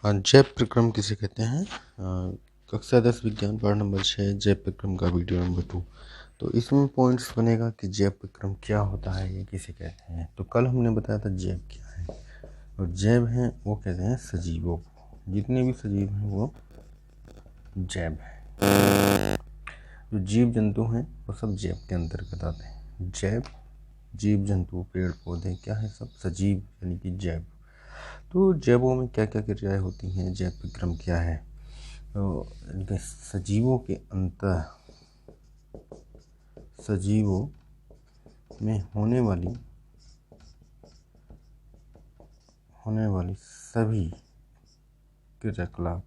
जैव प्रक्रम किसे कहते हैं? कक्षा 10 विज्ञान पाठ नंबर 6 जैव प्रक्रम का वीडियो नंबर 2। तो इसमें पॉइंट्स बनेगा कि जैव प्रक्रम क्या होता है, ये किसे कहते हैं। तो कल हमने बताया था जैव क्या है, और जैव हैं वो कहते हैं सजीवों को। जितने भी सजीव हैं वो जैव हैं। जो जीव जंतु हैं वो सब जैव के अंतर्गत आते हैं। जैव जीव जंतु पेड़ पौधे क्या है, सब सजीव यानी कि जैव। तो जैवों में क्या क्या क्रियाएं होती हैं, जैव प्रक्रम क्या है। तो सजीवों के अंतर सजीवों में होने वाली सभी क्रियाकलाप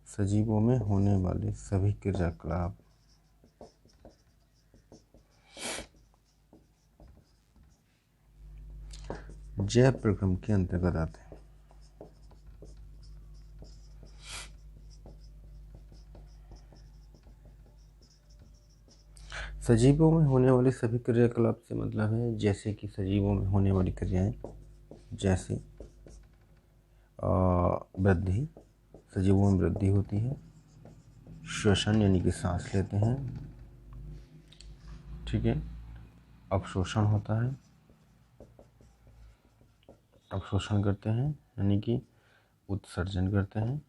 सजीवों में होने वाले सभी क्रियाकलाप जैव प्रक्रम के अंतर्गत आते हैं। सजीवों में होने वाले सभी क्रियाकलाप से मतलब है जैसे कि सजीवों में होने वाली क्रियाएं, जैसे वृद्धि, सजीवों में वृद्धि होती है। श्वसन यानी कि सांस लेते हैं, ठीक है। अवशोषण होता है, अवशोषण करते हैं यानी कि उत्सर्जन करते हैं।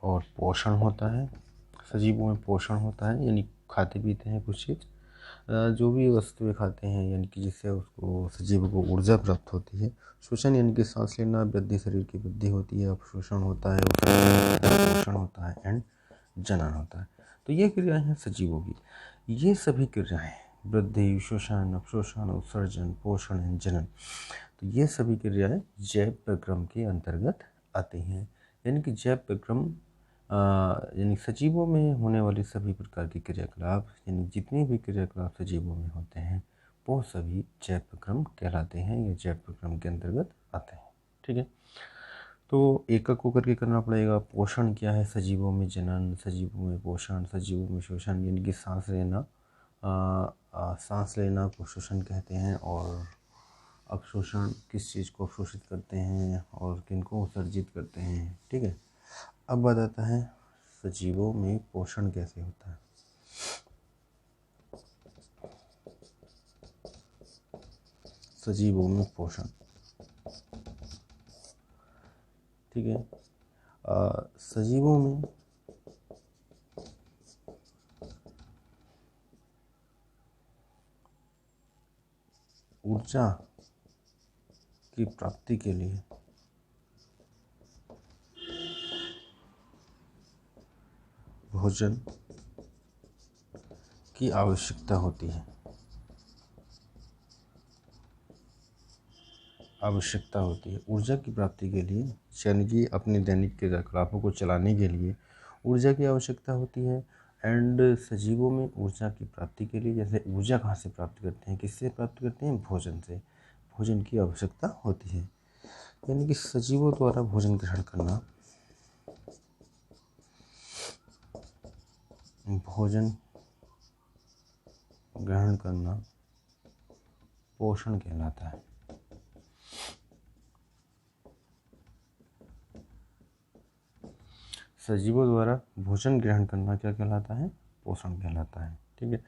और पोषण होता है, सजीवों में पोषण होता है यानी खाते पीते हैं कुछ चीज़, जो भी वस्तुएं खाते हैं यानी कि जिससे उसको सजीव को ऊर्जा प्राप्त होती है। श्वसन यानी कि सांस लेना, वृद्धि शरीर की वृद्धि होती है, अवशोषण होता है, पोषण होता है एंड जनन होता है। तो ये क्रियाएं हैं सजीवों की। ये सभी क्रियाएं वृद्धि, श्वसन, अवशोषण, उत्सर्जन, पोषण एंड जनन, तो ये सभी क्रियाएं जैव प्रक्रम के अंतर्गत आती हैं। यानी कि जैव प्रक्रम यानी सजीवों में होने वाली सभी प्रकार की क्रियाकलाप यानी जितने भी क्रियाकलाप सजीवों में होते हैं वो सभी जैव प्रक्रम कहलाते हैं या जैव प्रक्रम के अंतर्गत आते हैं, ठीक है। तो एक एक होकर के करना पड़ेगा। पोषण क्या है, सजीवों में जनन, सजीवों में पोषण, सजीवों में श्वसन यानी कि सांस लेना को श्वसन कहते हैं। और अवशोषण किस चीज़ को अवशोषित करते हैं और किनको उत्सर्जित करते हैं, ठीक है। अब बताता है सजीवों में पोषण कैसे होता है। सजीवों में पोषण, ठीक है। सजीवों में ऊर्जा की प्राप्ति के लिए भोजन की आवश्यकता होती है। ऊर्जा की प्राप्ति के लिए यानी कि अपने दैनिक क्रियाकलापों को चलाने के लिए ऊर्जा की आवश्यकता होती है। एंड सजीवों में ऊर्जा की प्राप्ति के लिए, जैसे ऊर्जा कहाँ से प्राप्त करते हैं, किससे प्राप्त करते हैं, भोजन से। भोजन की आवश्यकता होती है, यानी कि सजीवों द्वारा भोजन ग्रहण करना पोषण कहलाता है। सजीवों द्वारा भोजन ग्रहण करना क्या कहलाता है, पोषण कहलाता है, ठीक है।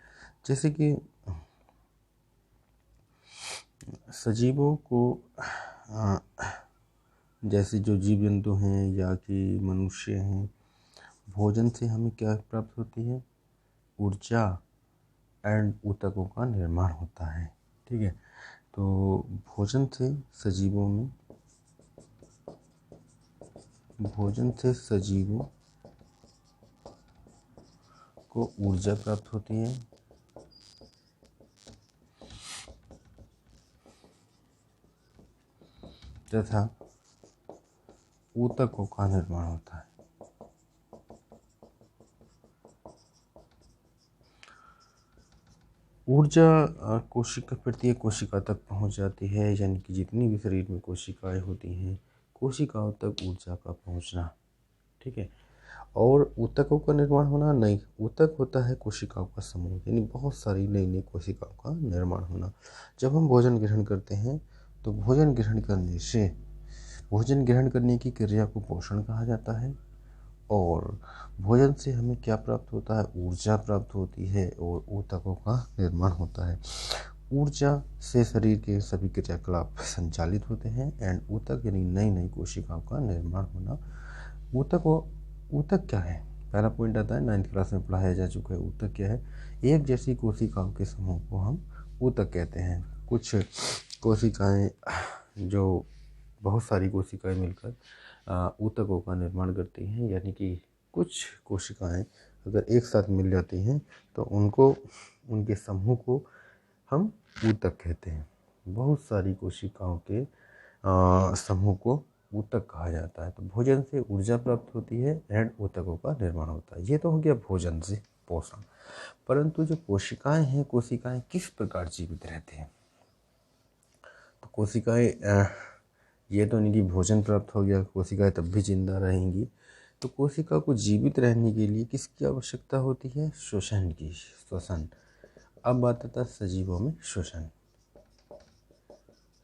जैसे कि सजीवों को जैसे जो जीव जंतु हैं या कि मनुष्य हैं, भोजन से हमें क्या प्राप्त होती है, ऊर्जा एंड ऊतकों का निर्माण होता है, ठीक है। तो भोजन से सजीवों को ऊर्जा प्राप्त होती है तथा ऊतकों का निर्माण होता है। ऊर्जा कोशिका प्रत्येक कोशिका तक पहुंच जाती है, यानी कि जितनी भी शरीर में कोशिकाएं होती हैं, कोशिकाओं तक ऊर्जा का पहुंचना, ठीक है। और ऊतकों का निर्माण होना नहीं, ऊतक होता है कोशिकाओं का समूह, यानी बहुत सारी नई नई कोशिकाओं का निर्माण होना। जब हम भोजन ग्रहण करते हैं तो भोजन ग्रहण करने से भोजन ग्रहण करने की क्रिया को पोषण कहा जाता है। और भोजन से हमें क्या प्राप्त होता है? ऊर्जा प्राप्त होती है और ऊतकों का निर्माण होता है। ऊर्जा से शरीर के सभी क्रियाकलाप संचालित होते हैं एंड ऊतक यानी नई नई कोशिकाओं का निर्माण होना। ऊतक क्या है? पहला पॉइंट आता है, 9th क्लास में पढ़ाया जा चुका है। ऊतक क्या है? एक जैसी कोशिकाओं के समूह को हम ऊतक कहते हैं। कुछ कोशिकाएं जो बहुत सारी कोशिकाएं मिलकर ऊतकों का निर्माण करती हैं, यानी कि कुछ कोशिकाएं अगर एक साथ मिल जाती हैं तो उनके समूह को हम ऊतक कहते हैं। बहुत सारी कोशिकाओं के समूह को ऊतक कहा जाता है। तो भोजन से ऊर्जा प्राप्त होती है एंड ऊतकों का निर्माण होता है। ये तो हो गया भोजन से पोषण। परंतु जो कोशिकाएं किस प्रकार जीवित रहते हैं? तो कोशिकाएं ये तो नहीं कि भोजन प्राप्त हो गया, कोशिकाएं तब भी जिंदा रहेंगी। तो कोशिका को जीवित रहने के लिए किसकी आवश्यकता होती है? श्वसन की। श्वसन। अब बात आता है सजीवों में श्वसन।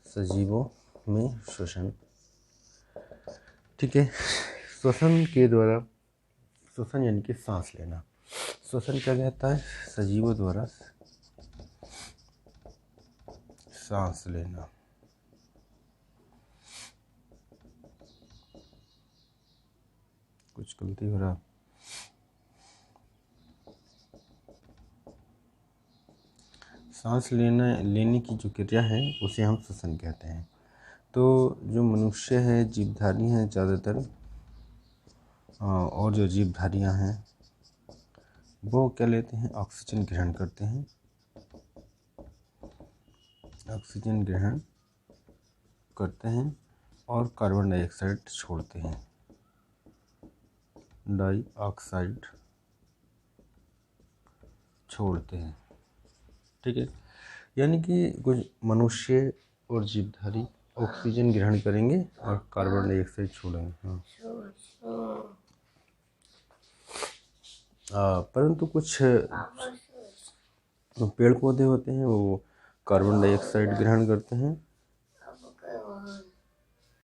सजीवों में श्वसन, ठीक है। श्वसन के द्वारा, श्वसन यानी कि सांस लेना। श्वसन क्या कहता है? सजीवों द्वारा सांस लेना। कुछ गलती हो रहा। सांस लेने की जो क्रिया है उसे हम श्वसन कहते हैं। तो जो मनुष्य है, जीवधारी हैं ज़्यादातर, और जो जीवधारियां हैं वो क्या लेते हैं? ऑक्सीजन ग्रहण करते हैं। ऑक्सीजन ग्रहण करते हैं और कार्बन डाइऑक्साइड छोड़ते हैं। डाइऑक्साइड छोड़ते हैं, ठीक है। यानी कि कुछ मनुष्य और जीवधारी ऑक्सीजन ग्रहण करेंगे और कार्बन डाइऑक्साइड छोड़ेंगे। परंतु कुछ पेड़ पौधे होते हैं वो कार्बन डाइऑक्साइड ग्रहण करते हैं